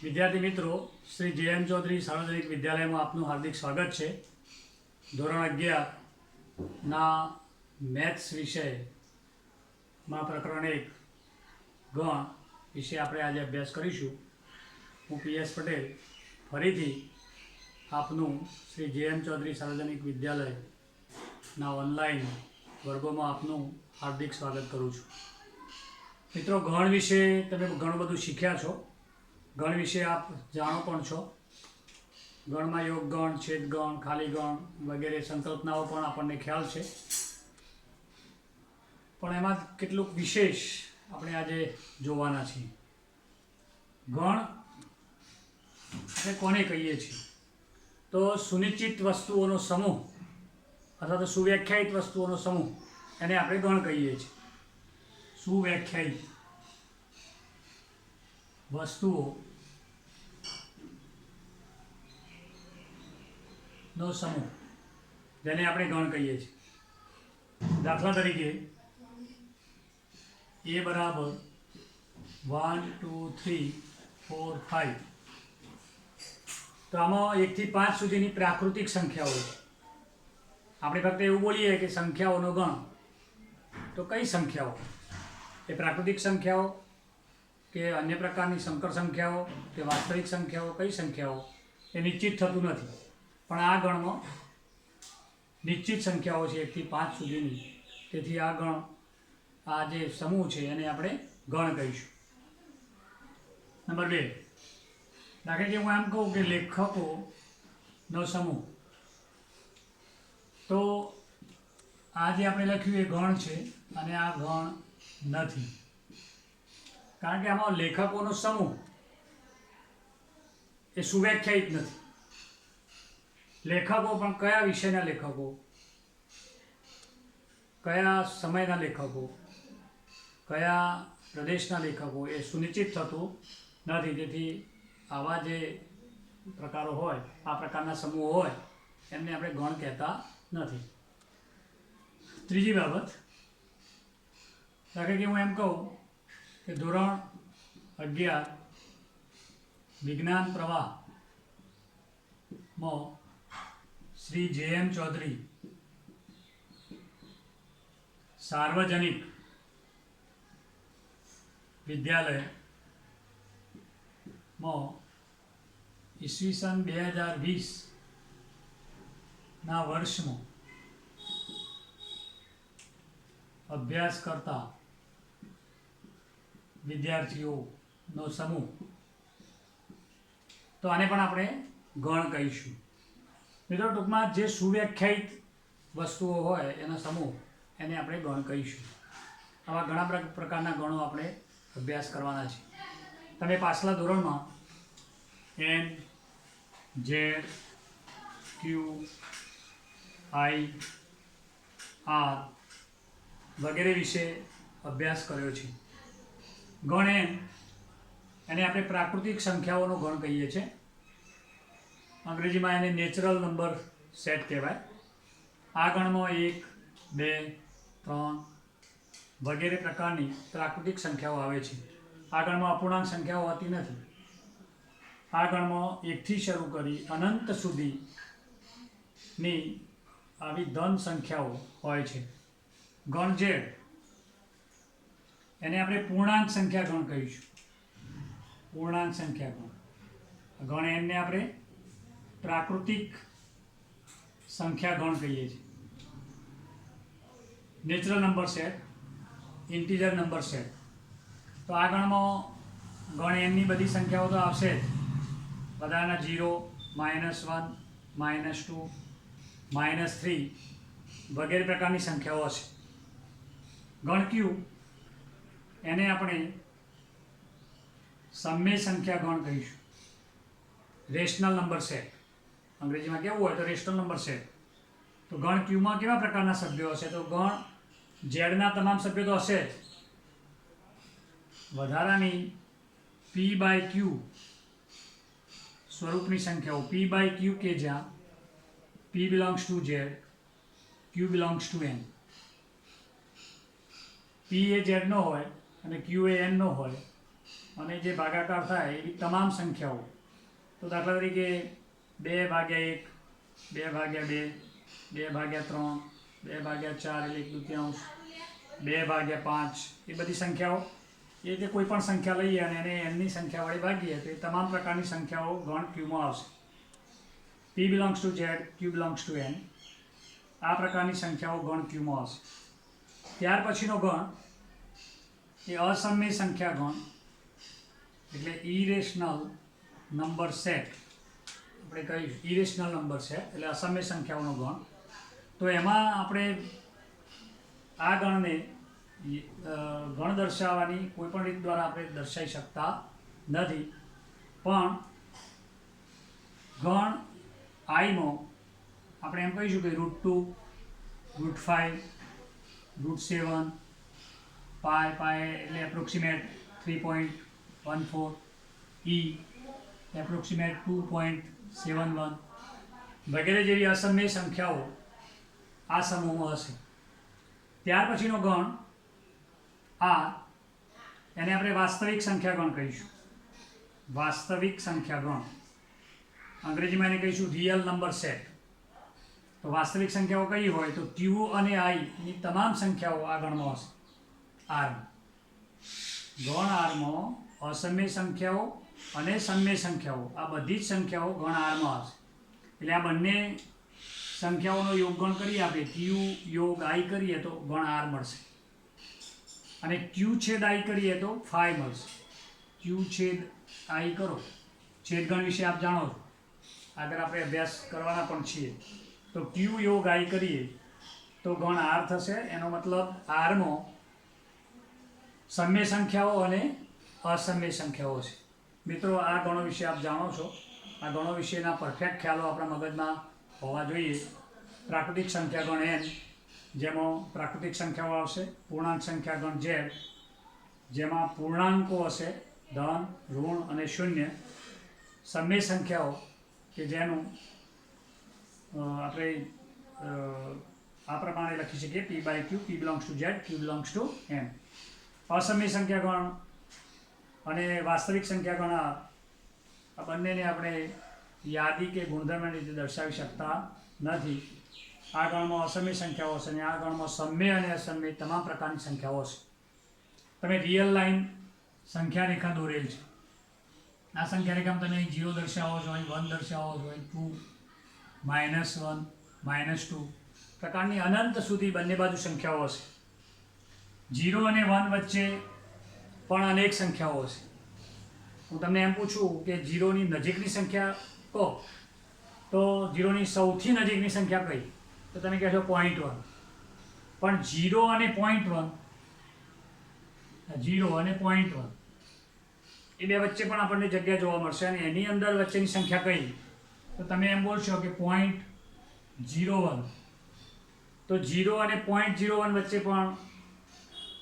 વિદ્યાર્થી મિત્રો, શ્રી જે.એમ. ચૌધરી સાર્વજનિક વિદ્યાલયમાં આપનું હાર્દિક સ્વાગત છે. ધોરણ 11ના મેથ્સ વિષયમાં પ્રકરણ 1 ગણ વિશે આપણે આજે અભ્યાસ કરીશું. હું પીએસ પટેલ ફરીથી આપનું શ્રી જે.એમ. ચૌધરી સાર્વજનિક વિદ્યાલયના ઓનલાઈન વર્ગોમાં આપનું હાર્દિક સ્વાગત કરું છું. મિત્રો, ગણ વિશે તમે ઘણું બધું શીખ્યા છો. ગણ વિશે આપ જાણો પણ છો. ગણમાં યોગ ગણ, છેદ ગણ, ખાલી ગણ વગેરે સંકલ્પનાઓ પણ આપણને ખ્યાલ છે. પણ એમાં કેટલુંક વિશેષ આપણે આજે જોવાના છીએ. ગણ આપણે કોને કહીએ છીએ? તો સુનિશ્ચિત વસ્તુઓનો સમૂહ અથવા તો સુવ્યાખ્યાયિત વસ્તુઓનો સમૂહ, એને આપણે ગણ કહીએ છીએ. સુવ્યાખ્યાયિત વસ્તુઓ નો સમૂહ, જેને આપણે ગણ કહીએ છીએ. દાખલા તરીકે a બરાબર 1 2 3 4 5. તો આમાં 1 થી 5 સુધીની પ્રાકૃતિક સંખ્યાઓ છે. આપણે ફક્ત એવું બોલીએ કે સંખ્યાઓનો ગણ. તો કઈ સંખ્યાઓ? એ પ્રાકૃતિક સંખ્યાઓ કે અન્ય પ્રકારની સંકર સંખ્યાઓ કે વાસ્તવિક સંખ્યાઓ? કઈ સંખ્યાઓ? એ નિશ્ચિત થતું નથી. પણ આ ગણમાં નિશ્ચિત સંખ્યાઓ છે 1 થી 5 સુધીની. તેથી આ ગણ, આ જે સમૂહ છે એને આપણે ગણ કહીશું. નંબર 2, દાખલા તરીકે હું એમ કહું કે લેખકોનો સમૂહ. તો આ જે આપણે લખ્યું એ ગણ છે અને આ ગણ નથી. કારણ કે આમાં લેખકોનો સમૂહ એ સુવ્યાખ્યાયિત નથી. લેખકો પણ કયા વિષયના લેખકો, કયા સમયના લેખકો, કયા પ્રદેશના લેખકો, એ સુનિશ્ચિત થતું નથી. તેથી આવા જે પ્રકારો હોય, આ પ્રકારના સમૂહો હોય, એમને આપણે ગણ કહેતા નથી. ત્રીજી બાબત, દાખલા કે હું એમ કહું કે ધોરણ 11 વિજ્ઞાન પ્રવાહમાં શ્રી જે.એમ. ચૌધરી સાર્વજનિક વિદ્યાલયમાં ઈસવીસન 2020ના વર્ષમાં અભ્યાસ કરતા વિદ્યાર્થીઓનો સમૂહ. તો આને પણ આપણે ગણ કહીશું. મિત્રો, ટૂંકમાં જે સુવ્યાખ્યાયિત વસ્તુઓ હોય એનો સમૂહ, એને આપણે ગણ કહીશું. આવા ઘણા પ્રકારના ગણો આપણે અભ્યાસ કરવાના છે. તમે પાછલા ધોરણમાં N, Z, Q, I, R વગેરે વિશે અભ્યાસ કર્યો છે. ગણ એને આપણે પ્રાકૃતિક સંખ્યાઓનો ગણ કહીએ છીએ. અંગ્રેજીમાં એને નેચરલ નંબર સેટ કહેવાય. આ ગણમાં 1, 2, 3 વગેરે પ્રકારની પ્રાકૃતિક સંખ્યાઓ આવે છે. આ ગણમાં અપૂર્ણાંક સંખ્યાઓ હોતી નથી. આ ગણમાં 1 થી શરૂ કરી અનંત સુધીની આવી ધન સંખ્યાઓ હોય છે. ગણ Z, એને આપણે પૂર્ણાંક સંખ્યા ગણ કહીશું. પૂર્ણાંક સંખ્યા ગણ. ગણ એને આપણે પ્રાકૃતિક સંખ્યા ગણ કહીએ છીએ. Natural number set, integer number set. તો આ ગણમાં ગણ એનની બધી સંખ્યાઓ તો આવશે જ. બધાના 0, -1, -2, -3 વગેરે પ્રકારની સંખ્યાઓ હશે. ગણ Q, એને આપણે સમય સંખ્યા ગણ કહીશું. Rational number set. અંગ્રેજીમાં કેવું હોય તો રેશનલ નંબર સેટ. તો ગણ Qમાં કેવા પ્રકારના સભ્યો હશે? તો ગણ ઝેડના તમામ સભ્યો તો હશે જ. વધારાની P/Q સ્વરૂપની સંખ્યાઓ, P/Q કે જ્યાં P belongs to Z, Q belongs to N. P A Z નો હોય અને Q એ N નો હોય, અને જે ભાગાકાર થાય એવી તમામ સંખ્યાઓ, તો દાખલા તરીકે 2/1, 2/2, 2/3, 2/4 એટલે 1/2, 2/5 એ બધી સંખ્યાઓ, એ રીતે કોઈ પણ સંખ્યા લઈએ અને એને એનની સંખ્યા વડે ભાગીએ તો એ તમામ પ્રકારની સંખ્યાઓ ગણ ક્યુમાં આવશે. P belongs to Z, Q belongs to N. આ પ્રકારની સંખ્યાઓ ગણ ક્યુમાં આવશે. ત્યાર પછીનો ગણ એ અસમય સંખ્યા ગણ, એટલે ઇરેશનલ નંબર સેટ આપણે કહીશું. ઇરેશનલ નંબર સેટ એટલે અસમય સંખ્યાઓનો ગણ. તો એમાં આપણે આ ગણને ગણ દર્શાવવાની કોઈ પણ રીત દ્વારા આપણે દર્શાવી શકતા નથી, પણ ગણ આઈમાં આપણે એમ કહીશું કે √2, √5, √7, પાય એટલે એપ્રોક્સિમેટ 3.14, E એપ્રોક્સિમેટ 2.71 વગેરે જેવી અસમય સંખ્યાઓ આ સમૂહમાં હશે. ત્યાર પછીનો ગણ આ, એને આપણે વાસ્તવિક સંખ્યા ગણ કહીશું. વાસ્તવિક સંખ્યા ગણ, અંગ્રેજીમાં એને કહીશું રિયલ નંબર સેટ. તો વાસ્તવિક સંખ્યાઓ કઈ હોય તો Q અને I ની તમામ સંખ્યાઓ આ ગણમાં હશે. R ગણ આરમાં અસમય સંખ્યાઓ અને સમય સંખ્યાઓ આ બધી જ સંખ્યાઓ ગણ આરમાં હશે. એટલે આ બંને સંખ્યાઓનો યોગગણ કરીએ આપણે, Q યોગ I કરીએ તો ગણ R મળશે, અને Q છેદ I કરીએ તો 5 મળશે. Q છેદ I કરો, છેદગણ વિશે આપ જાણો છો, આગળ આપણે અભ્યાસ કરવાના પણ છીએ. તો Q યોગ I કરીએ તો ગણ R થશે. એનો મતલબ Rમાં સમય સંખ્યાઓ અને અસમય સંખ્યાઓ છે. મિત્રો, આ ગણો વિશે આપ જાણો છો. આ ગણો વિશેના પરફેક્ટ ખ્યાલો આપણા મગજમાં હોવા જોઈએ. પ્રાકૃતિક સંખ્યા ગણ N, જેમાં પ્રાકૃતિક સંખ્યાઓ આવશે. પૂર્ણાંક સંખ્યા ગણ Z, જેમાં પૂર્ણાંકો હશે ધન, ઋણ અને શૂન્ય. સમય સંખ્યાઓ કે જેનું આપણે આ પ્રમાણે લખી શકીએ P/Q, P belongs to Z, Q belongs to N. અસમય સંખ્યા ગણ અને વાસ્તવિક સંખ્યા ગણ આ બંનેને આપણે યાદી કે ગુણધર્મની રીતે દર્શાવી શકતા નથી. આ ગણમાં અસમય સંખ્યાઓ હશે અને આ ગણમાં સમય અને અસમય તમામ પ્રકારની સંખ્યાઓ હશે. તમે રિયલ લાઈન સંખ્યા રેખા દોરેલ છે. આ સંખ્યા રેખામાં તમે અહીં 0 દર્શાવો છો, અહીં 1 દર્શાવો છો, અહીં 2, -1, -2 પ્રકારની અનંત સુધી બંને બાજુ સંખ્યાઓ હશે. 0 અને 1 વચ્ચે પણ અનેક સંખ્યાઓ હશે. હું તમને એમ પૂછું કે 0ની નજીકની સંખ્યા કહો તો 0ની સૌથી નજીકની સંખ્યા કઈ, તો તમે કહેશો 0.1. પણ 0 અને 0.1 એ બે વચ્ચે પણ આપણને જગ્યા જોવા મળશે, અને એની અંદર વચ્ચેની સંખ્યા કઈ, તો તમે એમ બોલશો કે 0.01. તો 0 અને 0.01 વચ્ચે પણ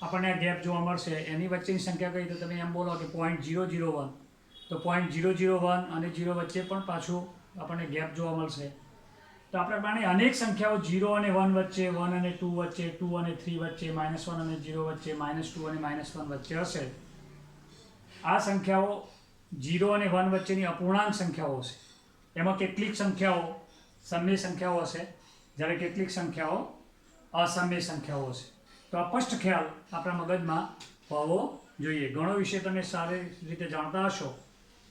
આપણને આ ગેપ જોવા મળશે. એની વચ્ચેની સંખ્યા કઈ, તો તમે એમ બોલો કે 0.001. તો 0.001 અને 0 વચ્ચે પણ પાછું આપણને ગેપ જોવા મળશે. તો આ પ્રમાણે અનેક સંખ્યાઓ 0 અને 1 વચ્ચે, 1 અને 2 વચ્ચે, 2 અને 3 વચ્ચે, -1 અને 0 વચ્ચે, -2 અને -1 વચ્ચે હશે. આ સંખ્યાઓ 0 અને 1 વચ્ચેની અપૂર્ણાંક સંખ્યાઓ હશે. એમાં કેટલીક સંખ્યાઓ સમય સંખ્યાઓ હશે, જ્યારે કેટલીક સંખ્યાઓ અસમય સંખ્યાઓ હશે. તો આ સ્પષ્ટ ખ્યાલ આપણા મગજમાં હોવો જોઈએ. ગણો વિશે તમે સારી રીતે જાણતા હશો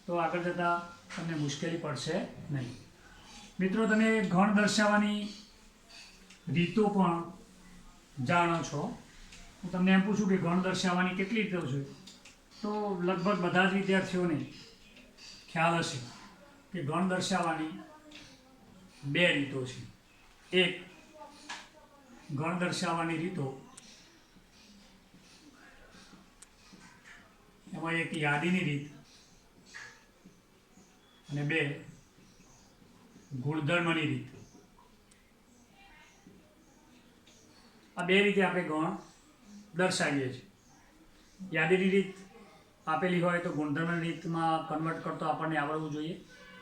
તો આગળ જતાં તમને મુશ્કેલી પડશે નહીં. મિત્રો, તમે ગણ દર્શાવવાની રીતો પણ જાણો છો. હું તમને એમ પૂછું કે ગણ દર્શાવવાની કેટલી રીતો છે, તો લગભગ બધા જ વિદ્યાર્થીઓને ખ્યાલ હશે કે ગણ દર્શાવવાની 2 રીતો છે. એક ગણ દર્શાવવાની રીતો, એમાં એક યાદીની રીત અને 2 ગુણધર્મની રીત. આ 2 રીતે આપણે ગણ દર્શાવીએ છીએ. યાદીની રીત આપેલી હોય તો ગુણધર્મની રીતમાં કન્વર્ટ કરતો આપણને આવડવું જોઈએ,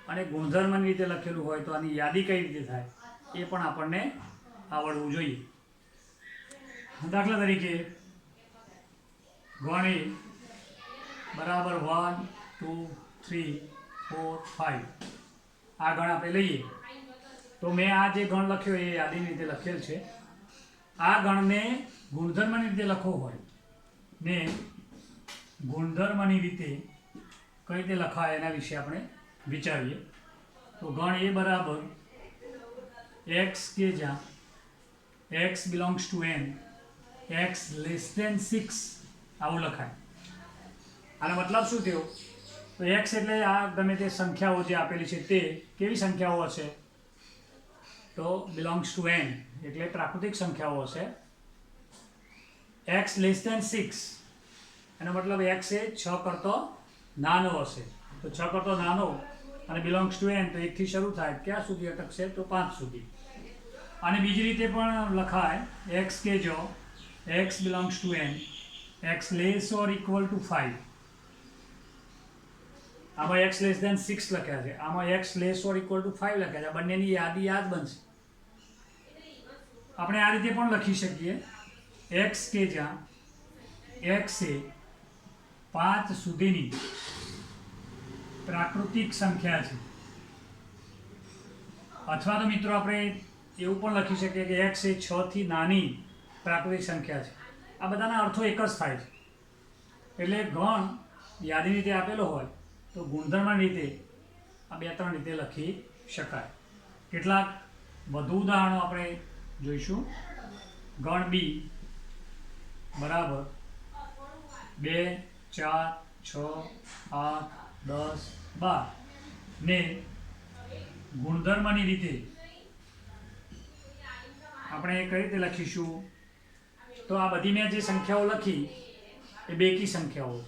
અને ગુણધર્મની રીતે લખેલું હોય તો આની યાદી કઈ રીતે થાય એ પણ આપણને આવડવું જોઈએ. દાખલા તરીકે ગણ બરાબર 1 2 3 4 5 આ ગણ આપણે લઈએ તો મેં આ જે ગણ લખ્યો એ યાદીની રીતે લખેલ છે. આ ગણને ગુણધર્મની રીતે લખવો હોય ને ગુણધર્મની રીતે કઈ રીતે લખાય એના વિશે આપણે વિચારીએ. તો ગણ એ બરાબર x કે જ્યાં x belongs to n x less than 6 આવું લખાય. આનો મતલબ શું થયો? તો x એટલે આ ગમે તે સંખ્યાઓ જે આપેલી છે તે કેવી સંખ્યાઓ હશે? તો બિલોંગ્સ ટુ n એટલે પ્રાકૃતિક સંખ્યાઓ હશે. x લેસ ધેન 6 એનો મતલબ x એ 6 કરતો નાનો હશે. તો 6 કરતો નાનો અને બિલોંગ્સ ટુ n તો 1 થી શરૂ થાય ક્યાં સુધી અટકશે? તો 5 સુધી. અને બીજી રીતે પણ લખાય x કે જો x belongs to n x less or equal to 5 આમાં x લેસ ધેન 6 લખ્યા છે, આમાં x less or equal to 5 લખ્યા છે. બંનેની યાદી યાદ બનશે. આપણે આ રીતે પણ લખી શકીએ x કે જ્યાં x એ 5 સુધીની પ્રાકૃતિક સંખ્યા છે. અથવા તો મિત્રો આપણે એવું પણ લખી શકીએ કે x એ 6 થી નાની પ્રાકૃતિક સંખ્યા છે. આ બધાના અર્થો એક જ થાય છે. એટલે ગણ યાદી રીતે આપેલો હોય તો ગુણધર્મની રીતે આ 2-3 રીતે લખી શકાય. કેટલાક વધુ ઉદાહરણો આપણે જોઈશું. ગણ b બરાબર 2 4 6 8 10 12 ને ગુણધર્મની રીતે આપણે કઈ રીતે લખીશું? તો આ બધી મેં જે સંખ્યાઓ લખી એ બેકી સંખ્યાઓ.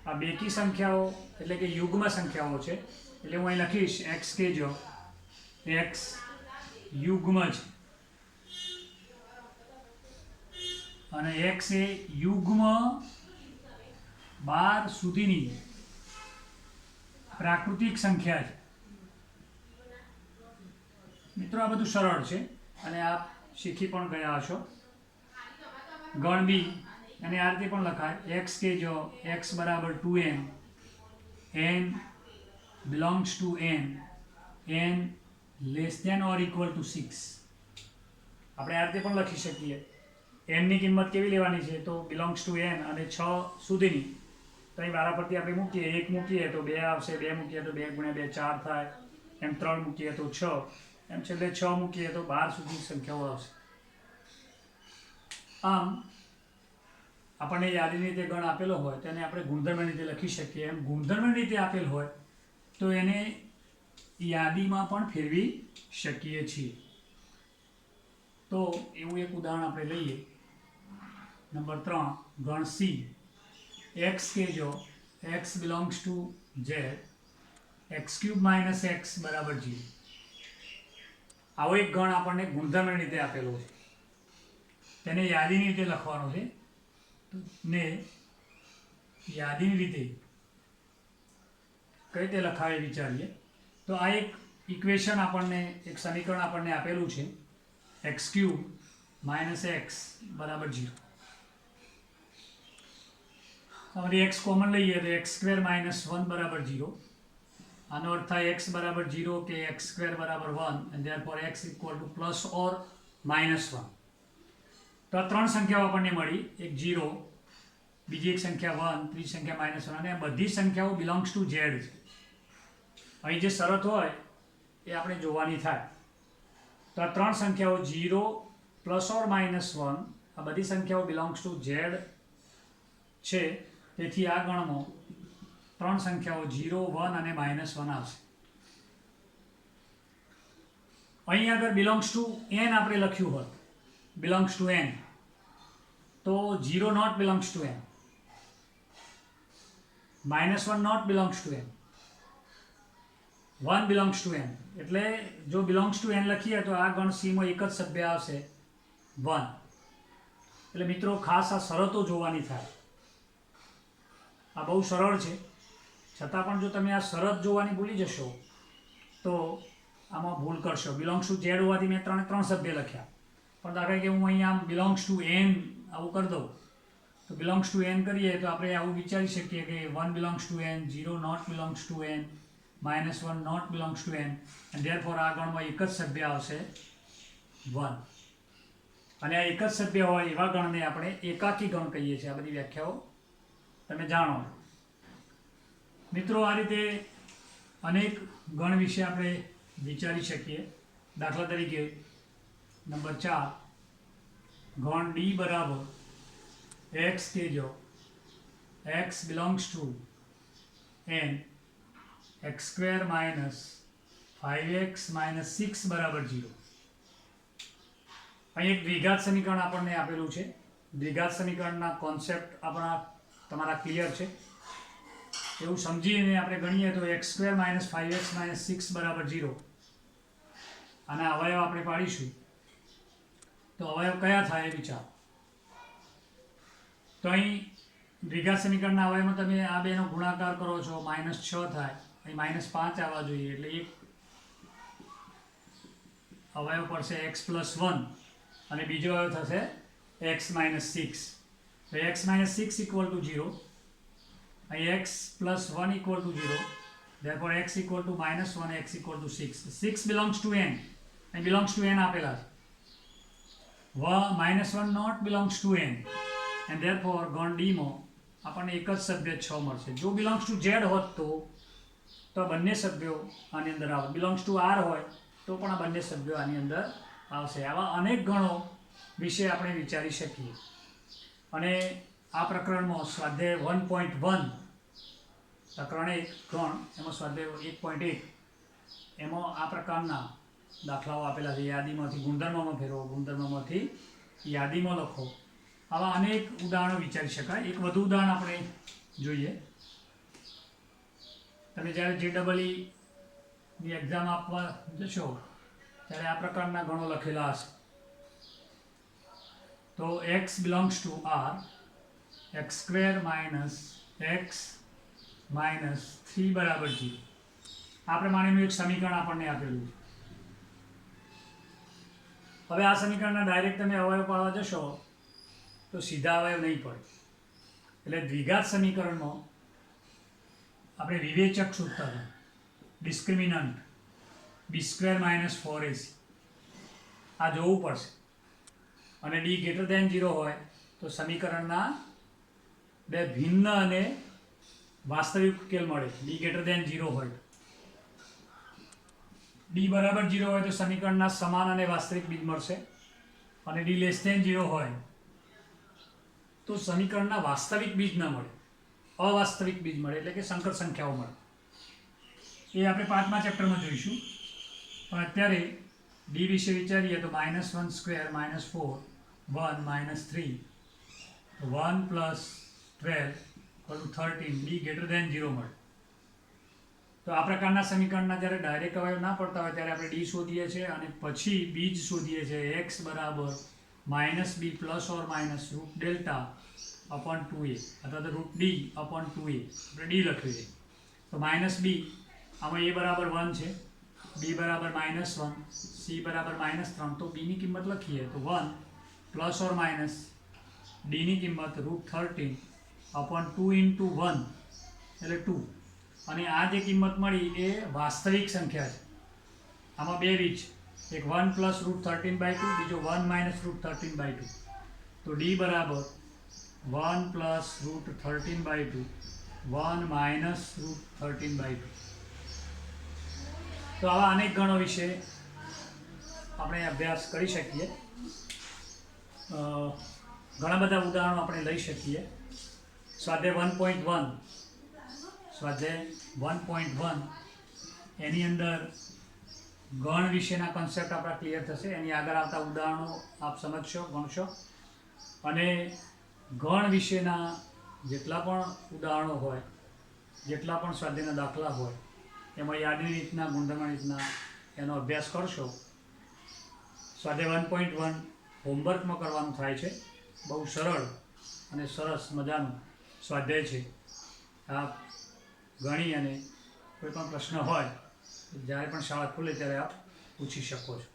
આ બેકી સંખ્યાઓ એટલે કે યુગ્મ સંખ્યાઓ છે. એટલે હું અહીં લખીશ x કે જો x યુગ્મ છે અને x એ યુગ્મ 12 સુધીની પ્રાકૃતિક સંખ્યા છે. મિત્રો આ બધું સરળ છે અને આપ શીખી પણ ગયા હશો. ગણ બી અને આ રીતે પણ લખાય x કે જો x બરાબર 2n n belongs to n n less than or equal to 6. આપણે આ રીતે પણ લખી શકીએ. n ની કિંમત કેવી લેવાની છે? તો બિલોંગ્સ ટુ n અને 6 સુધીની. તો અહીં વારા પરથી આપણે મૂકીએ, 1 મૂકીએ તો 2 આવશે, 2 મૂકીએ તો 2 ગુણ્યા 2 4 થાય, એમ 3 મૂકીએ તો 6, એમ છેલ્લે 6 મૂકીએ તો 12 સુધી સંખ્યાઓ આવશે. આમ આપણને યાદીની રીતે ગણ આપેલો હોય તેને આપણે ગુણધર્મની રીતે લખી શકીએ. એમ ગુણધર્મની રીતે આપેલ હોય તો એને યાદીમાં પણ ફેરવી શકીએ છીએ. તો એવું એક ઉદાહરણ આપણે લઈએ. નંબર 3 ગણ સી x કે જો x belongs two z x³ minus x બરાબર 0. આવો એક ગણ આપણને ગુણધર્મની રીતે આપેલો છે. તેને યાદીની રીતે લખવાનો છે ને યાદીની રીતે કઈ રીતે લખાય વિચારીએ. તો આ એક ઇક્વેશન આપણને એક સમીકરણ આપણને આપેલું છે x³ માઇનસ x બરાબર 0. અમારી x કોમન લઈએ તો x² માઇનસ 1 બરાબર 0. આનો અર્થ થાય x બરાબર 0 કે x² બરાબર 1 and therefore x equal to plus or minus 1. તો આ ત્રણ સંખ્યાઓ આપણને મળી, એક 0, બીજી એક સંખ્યા 1, ત્રીજી સંખ્યા -1 અને આ બધી સંખ્યાઓ બિલોંગ્સ ટુ z છે. અહીં જે શરત હોય એ આપણે જોવાની થાય. તો આ ત્રણ સંખ્યાઓ 0 પ્લસ ઓર -1 આ બધી સંખ્યાઓ બિલોંગ્સ ટુ z છે. તેથી આ ગણમાં ત્રણ સંખ્યાઓ 0, 1 અને -1 આવશે. અહીં આગળ બિલોંગ્સ ટુ n આપણે લખ્યું હોત, બિલોંગ્સ ટુ n, તો 0 not belongs to n, -1 not belongs to n, 1 belongs to n. એટલે જો બિલોંગ્સ ટુ n લખીએ તો આ ગણ સી માં એક જ સભ્ય આવશે 1. એટલે મિત્રો ખાસ આ શરતો જોવાની થાય. આ બહુ સરળ છે, છતાં પણ જો તમે આ શરત જોવાની ભૂલી જશો તો આમાં ભૂલ કરશો. બિલોંગ્સ ટુ ઝેડ હોવાથી મેં ત્રણ સભ્ય લખ્યા, પણ દાખલા કે હું અહીંયા બિલોંગ્સ ટુ n આવું કરી દઉં તો તો બિલોંગ્સ ટુ એન કરીએ તો આપણે આવું વિચારી શકીએ કે 1 belongs to n, 0 not belongs to n, -1 not belongs to n, and therefore આ ગણમાં એક જ સભ્ય આવશે 1. અને આ એક જ સભ્ય હોય એવા ગણને આપણે એકાકી ગણ કહીએ છીએ. આ બધી વ્યાખ્યાઓ તમે જાણો. મિત્રો, આ રીતે અનેક ગણ વિશે આપણે વિચારી શકીએ. દાખલા તરીકે નંબર 4, ગણ ડી બરાબર x કહેજો, x belongs to n, x² - 5x - 6 બરાબર 0. અહીં એક દ્વિઘાત સમીકરણ આપણને આપેલું છે. દ્વિઘાત સમીકરણના કોન્સેપ્ટ તમારા ક્લિયર છે એવું સમજીને આપણે ગણીએ તો x² - 5x - 6 બરાબર 0. આના અવયવ આપણે પાડીશું તો અવયવ કયા થાય એ વિચાર. તો અહીં દ્વિઘાત સમીકરણના અવયવમાં તમે આ બેનો ગુણાકાર કરો છો, -6 થાય, અહીં -5 આવવા જોઈએ, એટલે એક અવયવ પડશે x+1 અને બીજો અવયવ થશે x - 6. તો x - 6 = 0, અહીં x+1 = 0, therefore x = -1, x = 6. 6 belongs to n, અહીં belongs to n આપેલા છે. -1 not belongs to n, and therefore ગણ D માં આપણને એક જ સભ્ય 6 મળશે. જો belongs to z હોત તો બંને સભ્યો આની અંદર આવે. belongs to r હોય તો પણ આ બંને સભ્યો આની અંદર આવશે. આવા અનેક ગણો વિશે આપણે વિચારી શકીએ. અને આ પ્રકરણમાં સ્વાધ્યાય 1.1 પ્રકરણ 1 ગણ, એમાં સ્વાધ્યાય 1.1 એમાં આ પ્રકારના દાખલાઓ આપેલા છે. યાદીમાંથી ગુણધર્મમાં ફેરવો, ગુણધર્મમાંથી યાદીમાં લખો. આવા અનેક ઉદાહરણો વિચારી શકાય. એક વધુ ઉદાહરણ આપણે જોઈએ. તમે જ્યારે JEE એક્ઝામ આપવા જશો ત્યારે આ પ્રકારના ગણો લખેલા હશે. તો x belongs to r, x² - x - 3 બરાબર 0. આ પ્રમાણેનું એક સમીકરણ આપણને આપેલું છે. હવે આ સમીકરણના ડાયરેક્ટ તમે અવયવ પાડવા જશો તો સીધા અવયવ નહીં પડે. એટલે દ્વિઘાત સમીકરણમાં આપણે વિવેચક સૂત્ર, ડિસ્ક્રિમિનન્ટ b² - 4ac આ જોવું પડશે. અને d > 0 હોય તો સમીકરણના બે ભિન્ન અને વાસ્તવિક ઉકેલ મળે. d > 0 હોય, d બરાબર 0 હોય તો સમીકરણના સમાન અને વાસ્તવિક બીજ મળશે. અને d < 0 હોય તો સમીકરણના વાસ્તવિક બીજ ન મળે, અવાસ્તવિક બીજ મળે, એટલે કે સંકર સંખ્યાઓ મળે. એ આપણે 5મા ચેપ્ટરમાં જોઈશું. પણ અત્યારે d વિશે વિચારીએ તો -1² - 4 1 - 3 1 + 12 = 13, d > 0 મળે. તો આ પ્રકારના સમીકરણના જ્યારે ડાયરેક્ટ અવયવ ના પડતા હોય ત્યારે આપણે d શોધીએ છીએ અને પછી બીજ શોધીએ છીએ. x બરાબર -b ± √δ/2a અથવા તો √d/2a. આપણે d લખ્યું છે. તો -b આમાં a બરાબર 1 છે, b બરાબર -1, c બરાબર -3. તો b ની કિંમત લખીએ તો 1 ± d ની કિંમત √13/2 × 1 એટલે 2. અને આ જે કિંમત મળી એ વાસ્તવિક સંખ્યા છે. આમાં બે રીત છે, એક 1 + √13/2, બીજો 1 - √13/2. તો d બરાબર 1 + √13/2, 1 - √13/2. તો આવા અનેક ગણો વિશે આપણે અભ્યાસ કરી શકીએ. ઘણા બધા ઉદાહરણો આપણે લઈ શકીએ. સ્વાધ્યાય 1.1 એની અંદર ગણ વિશેના કોન્સેપ્ટ આપણા ક્લિયર થશે. એની આગળ આવતા ઉદાહરણો આપ સમજશો, ગણશો. અને ગણ વિશેના જેટલા પણ ઉદાહરણો હોય, જેટલા પણ સ્વાધ્યાયના દાખલા હોય, એમાં યાદની રીતના, ગુણધર્મની રીતના એનો અભ્યાસ કરશો. સ્વાધ્યાય 1.1 હોમવર્કમાં કરવાનું થાય છે. બહુ સરળ અને સરસ મજાનું સ્વાધ્યાય છે. આપ ગણી અને કોઈ પણ પ્રશ્ન હોય જ્યારે પણ શાળા ખુલે ત્યારે આપ પૂછી શકો છો.